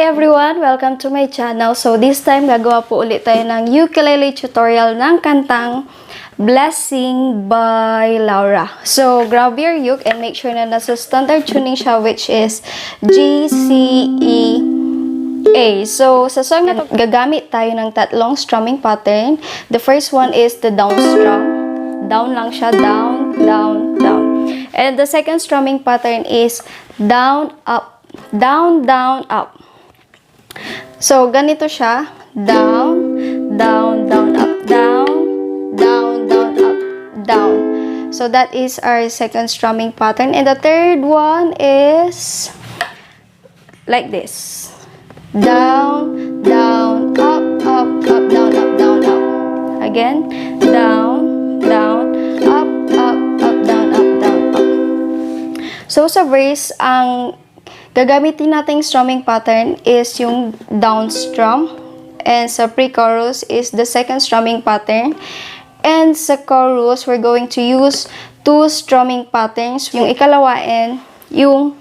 Hi everyone! Welcome to my channel. So this time, gagawa po ulit tayo ng ukulele tutorial ng kantang Blessing by Laura. So grab your uke and make sure na nasa standard tuning siya, which is G, C, E, A. So sa song na to, gagamit tayo ng tatlong strumming pattern. The first one is the down strum. Down lang siya. Down, down, down. And the second strumming pattern is down, up. Down, down, up. So, ganito siya. Down, down, down, up, down, down, down, up, down. So, that is our second strumming pattern. And the third one is like this. Down, down, up, up, up, down, up, down, up. Again. Down, down, up, up, up, down, up, down, up. So, sa verse, ang gagamitin nating strumming pattern is yung down strum. And sa pre-chorus is the second strumming pattern. And sa chorus, we're going to use two strumming patterns. Yung ikalawa and yung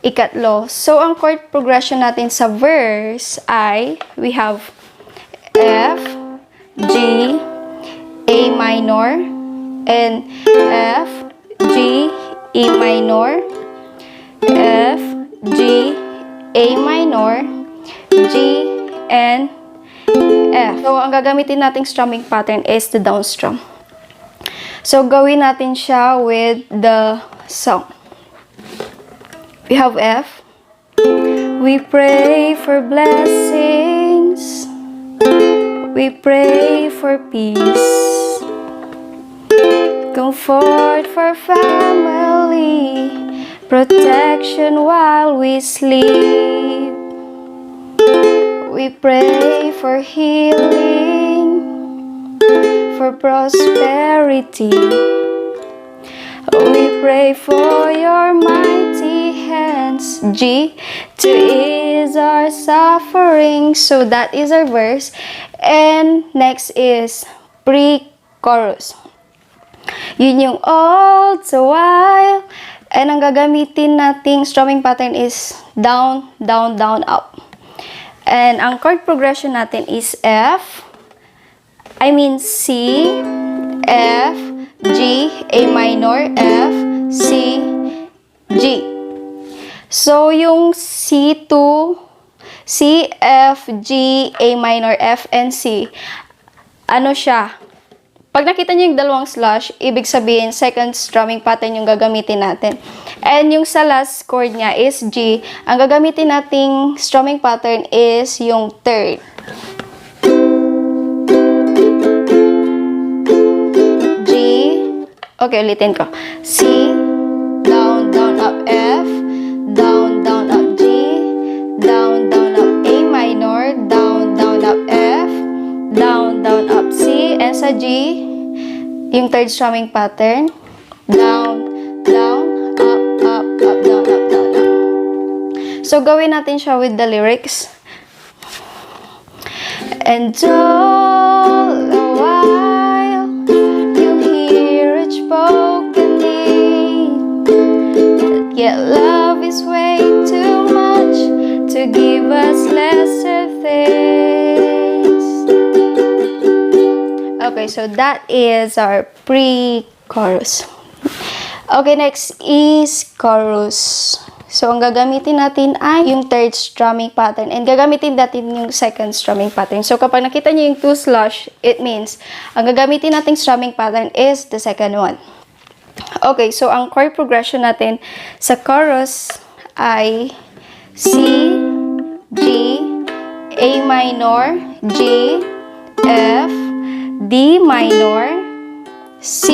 ikatlo. So, ang chord progression natin sa verse ay we have F, G, A minor, and F, G, E minor, F, G, A minor, G, and F. So, ang gagamitin nating strumming pattern is the down strum. So, gawin natin siya with the song. We have F. We pray for blessings. We pray for peace. Comfort for family. Protection while we sleep. We pray for healing, for prosperity. We pray for your mighty hands, G, to ease our suffering. So that is our verse. And next is pre-chorus. Yun yung all the while. And ang gagamitin nating strumming pattern is down, down, down, up. And ang chord progression natin is C, F, G, A minor, F, C, G. So, yung C2, C, F, G, A minor, F, and C, ano siya? Pag nakita niyo yung dalawang slash, ibig sabihin, second strumming pattern yung gagamitin natin. And yung sa last chord niya is G. Ang gagamitin nating strumming pattern is yung third. G. Okay, ulitin ko. C. Down, down, up, F. Down, down, up, G. Down, down, up, A minor. Down, down, up, F. Down, down, up, C. And sa G, yung third strumming pattern. Down, down, up, up, up, down, up, down, up. So, gawin natin siya with the lyrics. And all the while, you hear each broken need. Yet love is way too much to give us lesser things. Okay, so that is our pre-chorus. Okay, next is chorus. So, ang gagamitin natin ay yung third strumming pattern. And gagamitin natin yung second strumming pattern. So, kapag nakita niyo yung two slash, it means, ang gagamitin nating strumming pattern is the second one. Okay, so ang chord progression natin sa chorus ay C, G, A minor, G, F, D minor, C,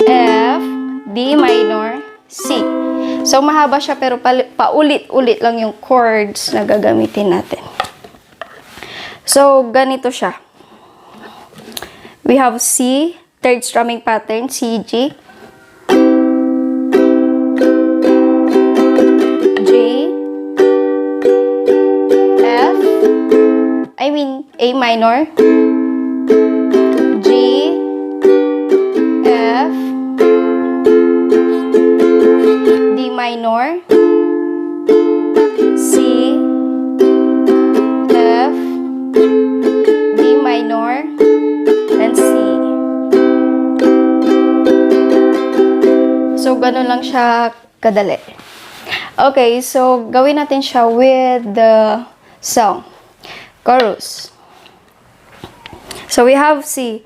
F, D minor, C. So, mahaba siya pero paulit-ulit lang yung chords na gagamitin natin. So, ganito siya. We have C, third strumming pattern, C, G. G. F. A minor. G, F, D minor, C, D minor, and C. So, ganun lang siya kadali. Okay, so gawin natin siya with the song. Chorus. So, we have C.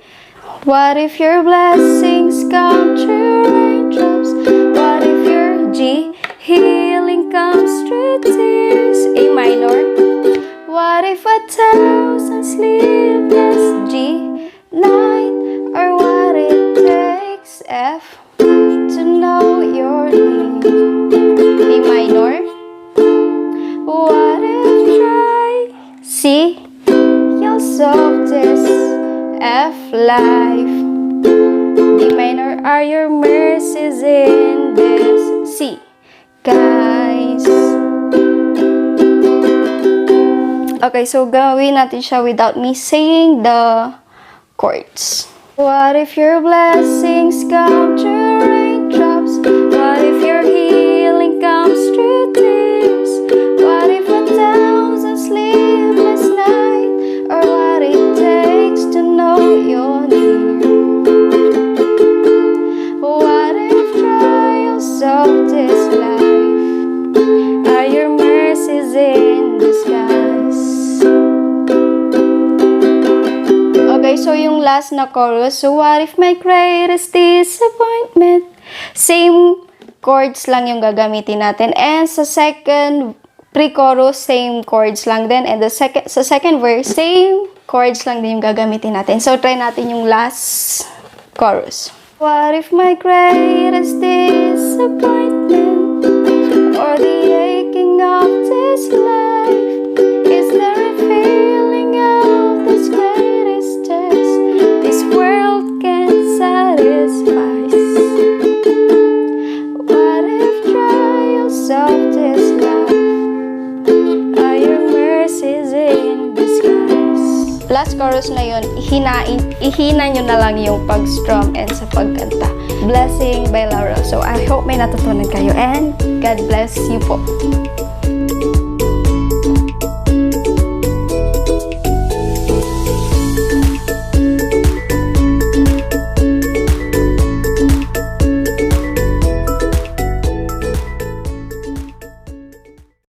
What if your blessings come through raindrops? What if your G? Healing comes through tears. A minor. What if 1,000 sleepless G night? Or what it takes F to know your name? A minor. What if try C? You'll solve this F life. D minor. Are your mercies in this C? Guys. Okay, so gawin natin siya without me saying the chords. What if your blessings come through raindrops? What if your healing comes through tears? What if 1,000 sleepless nights? Or what it takes to know you're near? What if trials of this life are your mercies in disguise? Okay, so yung last na chorus. So, what if my greatest disappointment? Same chords lang yung gagamitin natin. And sa second pre-chorus, same chords lang din. And sa second verse, same chords lang din yung gagamitin natin. So, try natin yung last chorus. What if my greatest disappointment or the aching of this life is the revealing of this greatest test this world can satisfy? What if trials of this life are your mercies in disguise? Last chorus na yun, ihina nyo na lang yung pag-strum and sa pagkanta. Blessing by Laura. So, I hope may natutunan kayo and God bless you po.